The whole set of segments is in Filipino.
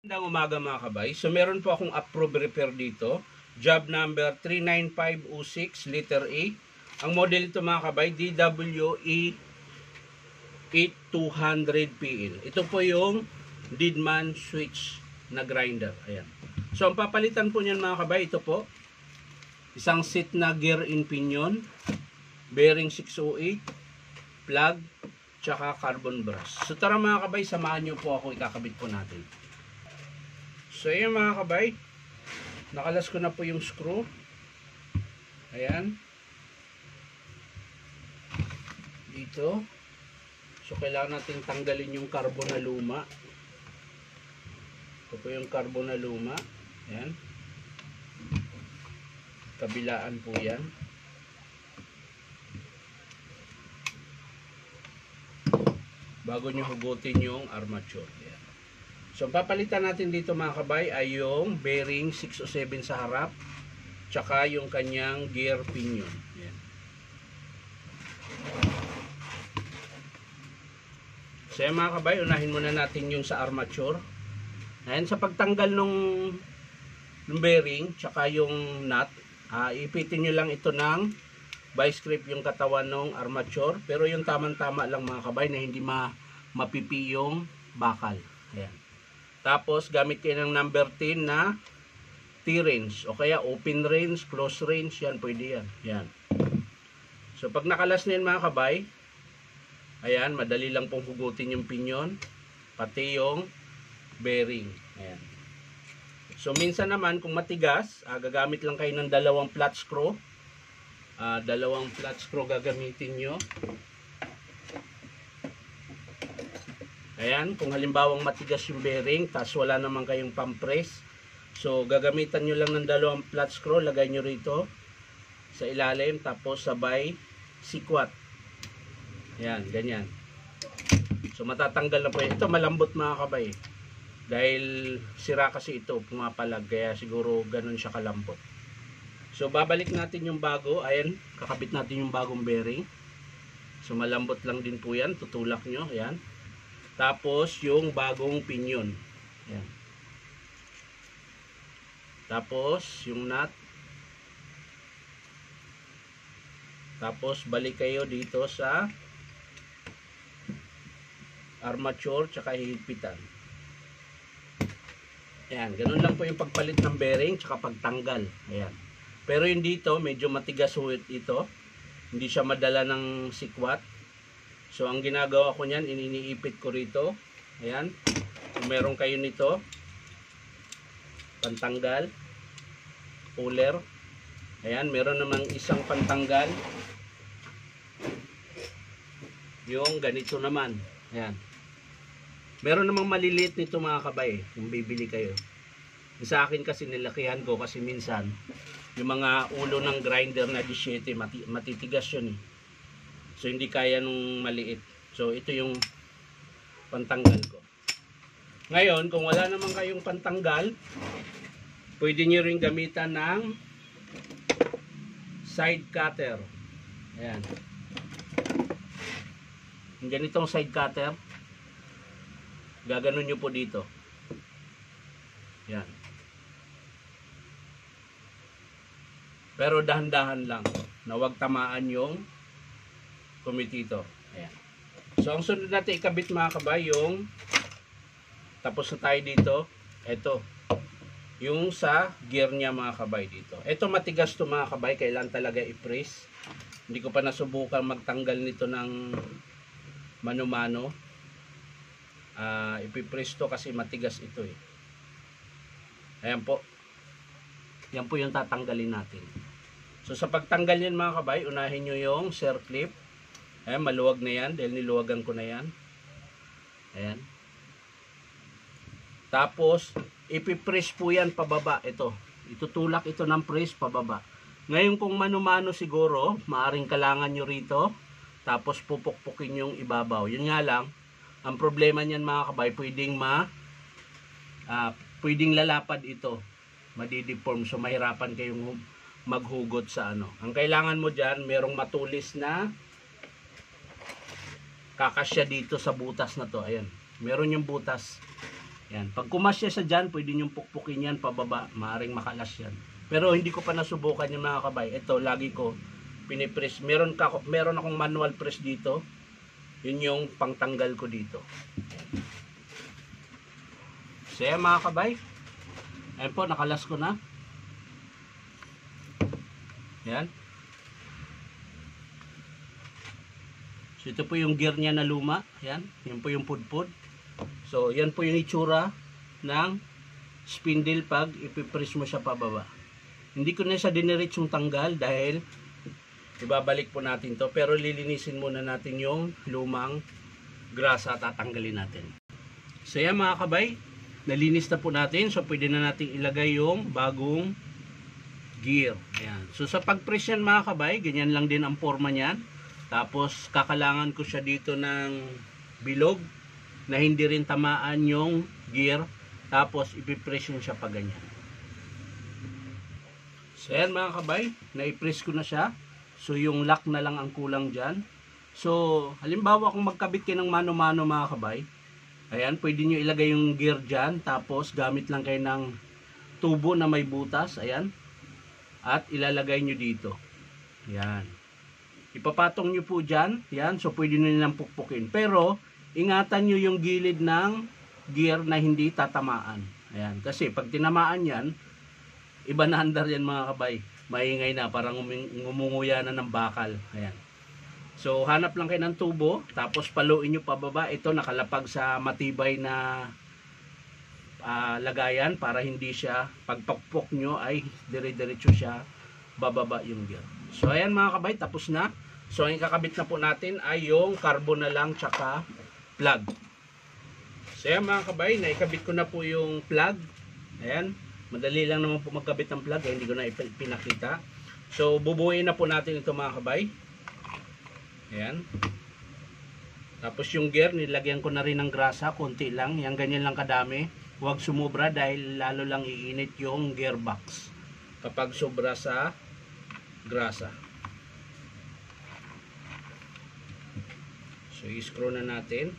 Magandang umaga mga kabay. So meron po akong approved repair dito. Job number 39506 letter A. Ang model ito mga kabay, DWE 8200PL. Ito po yung Didman switch na grinder. Ayan. So ang papalitan po niyan mga kabay, ito po. Isang set na gear in pinion, bearing 608, plug, tsaka carbon brush. So tara mga kabay, samahan nyo po ako, ikakabit po natin. So ayan mga kabay, nakalas ko na po yung screw. Ayan. Dito. So kailangan natin tanggalin yung carbon na luma. Ito po yung carbon na luma. Ayan. Kabilaan po yan. Bago nyo hugutin yung armature. Ayan. So, papalitan natin dito mga kabay ay yung bearing 607 sa harap, tsaka yung kanyang gear pinion. Ayan. So, yan mga kabay, unahin muna natin yung sa armature. Ayan, sa pagtanggal ng bearing, tsaka yung nut, ipitin nyo lang ito ng vice grip yung katawan ng armature, pero yung tamang-tama lang mga kabay na hindi mapipi yung bakal. Ayan. Tapos, gamit kayo ng number 10 na T-range. O kaya open range, close range. Yan, pwede yan. Yan. So, pag nakalas na yan mga kabay, ayan, madali lang pong hugutin yung pinion, pati yung bearing. Ayan. So, minsan naman, kung matigas, gagamit lang kayo ng dalawang flat screw. Dalawang flat screw gagamitin nyo. Ayan, kung halimbawang matigas yung bearing, tas wala naman kayong pampress, so gagamitan nyo lang ng dalawang flat screw, lagay nyo rito sa ilalim, tapos sabay sikwat. Ayan, ganyan. So matatanggal na po yan. Ito malambot mga kabay, dahil sira kasi ito, pumapalag, kaya siguro ganun siya kalambot. So babalik natin yung bago. Ayan, kakabit natin yung bagong bearing. So malambot lang din po yan, tutulak nyo. Ayan. Tapos yung bagong pinion. Ayan. Tapos yung nut. Tapos balik kayo dito sa armature tsaka hihigpitan. Ayan, ganun lang po yung pagpalit ng bearing tsaka pagtanggal. Ayan. Pero yung dito medyo matigas ito. Hindi siya madala ng sikwat. So, ang ginagawa ko niyan, iniipit ko rito. Ayan. Kung meron kayo nito, pantanggal, puller. Ayan, meron namang isang pantanggal. Yung ganito naman. Ayan. Meron namang maliliit nito mga kabay, kung bibili kayo. Sa akin kasi nilakihan ko kasi minsan, yung mga ulo ng grinder na 17, matitigas yun eh. So, hindi kaya nung maliit. So, ito yung pantanggal ko. Ngayon, kung wala naman kayong pantanggal, pwede nyo rin gamitan ng side cutter. Ayan. Yung ganitong side cutter, gaganon nyo po dito. Ayan. Pero dahan-dahan lang, na huwag tamaan yung kumitito. Ayan. So, ang sunod natin ikabit mga kabay, yung tapos na tayo dito. Ito. Yung sa gear niya mga kabay dito. Ito matigas to mga kabay. Kailangan talaga i-press. Hindi ko pa nasubukan magtanggal nito ng mano-mano. Ipipress to kasi matigas ito eh. Ayan po. Yan po yung tatanggalin natin. So, sa pagtanggal yan mga kabay, unahin nyo yung circlip. Ayan, maluwag na yan dahil niluwagan ko na yan. Ayan. Tapos, ipipress po yan pababa. Ito. Itutulak ito ng press pababa. Ngayon kung mano-mano siguro, maaring kalangan nyo rito. Tapos pupukpukin yung ibabaw. Yun nga lang, ang problema niyan mga kabay, pwedeng lalapad ito. Madideform. So, mahirapan kayong maghugot sa ano. Ang kailangan mo dyan, merong matulis na kakasya dito sa butas na to. Ayan. Meron yung butas. Yan. Pag kumasya sa dyan, pwede nyo pukpukin yan pababa. Maaring makalas yan. Pero hindi ko pa nasubukan yung mga kabay. Ito, lagi ko pinipress. Meron akong manual press dito. Yun yung pangtanggal ko dito. So yan mga kabay. Ayan po, nakalas ko na. Yan. So ito po yung gear niya na luma. Yan. Yan po yung pudpud. So yan po yung itsura ng spindle pag ipipress mo siya pababa. Hindi ko na siya diniritsong tanggal dahil ibabalik po natin to. Pero lilinisin muna natin yung lumang grasa, tatanggalin natin. So yan mga kabay, nalinis na po natin. So pwede na natin ilagay yung bagong gear. Ayan. So sa pag-press yan mga kabay, ganyan lang din ang forma niyan. Tapos kakalangan ko siya dito ng bilog na hindi rin tamaan yung gear. Tapos ipipress yun siya pa ganyan. So yan mga kabay, na-press ko na siya. So yung lock na lang ang kulang dyan. So halimbawa kung magkabit kayo ng mano-mano mga kabay, ayan, pwede nyo ilagay yung gear dyan. Tapos gamit lang kayo ng tubo na may butas. Ayan. At ilalagay nyo dito. Ayan. Ipapatong nyo po dyan. Ayan. So pwede nyo nilang pukpukin. Pero ingatan nyo yung gilid ng gear na hindi tatamaan. Ayan. Kasi pag tinamaan yan, iba na andar yan mga kabay. Maingay na, parang ngumunguya na ng bakal. Ayan. So hanap lang kayo ng tubo, tapos paluin nyo pababa. Ito nakalapag sa matibay na lagayan para hindi siya, pagpakpok nyo ay dire-diretso siya bababa yung gear. So ayan mga kabay, tapos na. So ang ikakabit na po natin ay yung carbon na lang tsaka plug. So ayan mga kabay, naikabit ko na po yung plug. Ayan. Madali lang naman po magkabit ng plug, hindi ko na pinakita. So bubuuin na po natin ito mga kabay. Ayan. Tapos yung gear, nilagyan ko na rin ng grasa, konti lang, yang ganyan lang kadami. Huwag sumubra dahil lalo lang iinit yung gearbox kapag sobra sa grasa. So i-screw na natin.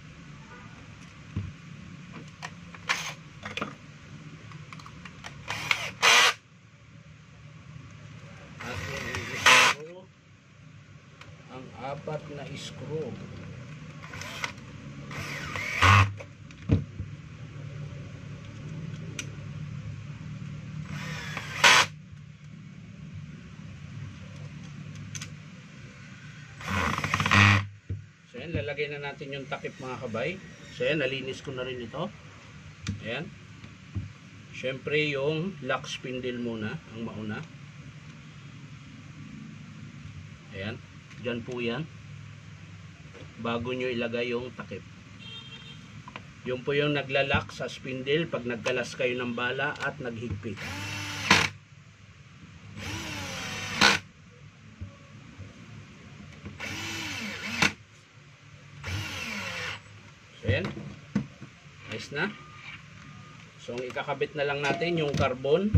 Apat na screw. So yan, lalagay na natin yung takip mga kabay. So yan, nalinis ko na rin ito. Ayan. Syempre yung lock spindle muna ang mauna. Ayan. Diyan po yan. Bago nyo ilagay yung takip. Yung po yung naglalak sa spindle pag nagkalas kayo ng bala at naghigpit. So yan. Nice na. So ang ikakabit na lang natin yung carbon.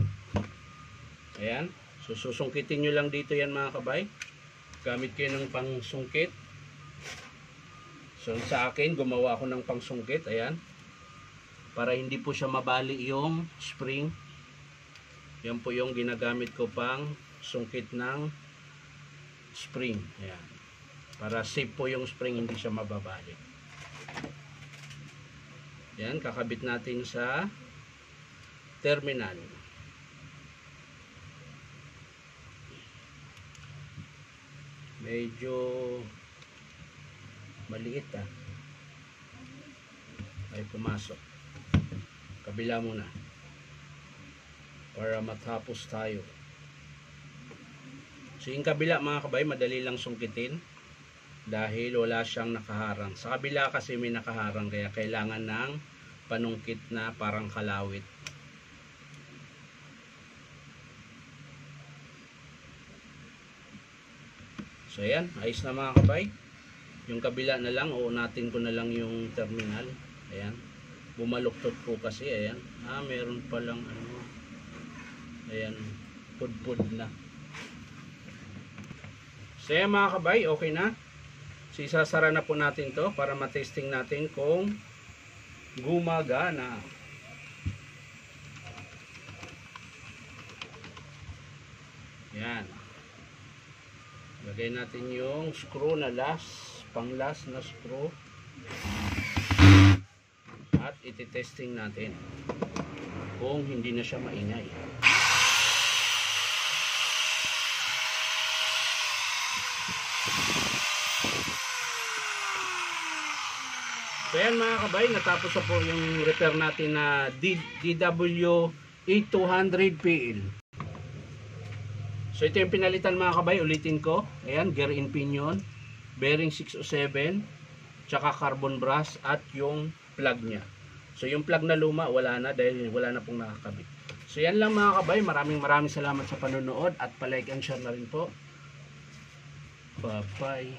Ayan. So susungkitin nyo lang dito yan mga kabay. Gamit kayo ng pangsungkit. So sa akin, gumawa ako ng pangsungkit. Ayan. Para hindi po siya mabali yung spring. Yan po yung ginagamit ko pang sungkit ng spring. Ayan. Para safe po yung spring, hindi siya mababali. Ayan, kakabit natin sa terminal. Medyo maliit ay pumasok. Kabila muna para matapos tayo. So yung kabila mga kabay, madali lang sungkitin dahil wala siyang nakaharang. Sa kabila kasi may nakaharang, kaya kailangan ng panungkit na parang kalawit. So ayan, ayos na mga kabay. Yung kabila na lang, uunatin ko na lang yung terminal. Ayan. Bumaluktot po kasi, ayan. Meron palang ano. Ayan, pudpud na. So ayan mga kabay, okay na. So isasara na po natin to para matesting natin kung gumagana. Yan. Lagay natin yung screw na pang last na screw. At iti-testing natin kung hindi na siya maingay. So yan mga kabay, natapos na po yung repair natin na DW8200PL. So ito yung pinalitan mga kabay, ulitin ko. Ayan, gear in pinion, bearing 607, tsaka carbon brass at yung plug niya. So yung plug na luma, wala na dahil wala na pong nakakabit. So yan lang mga kabay, maraming salamat sa panonood at palike and share na rin po. Bye bye.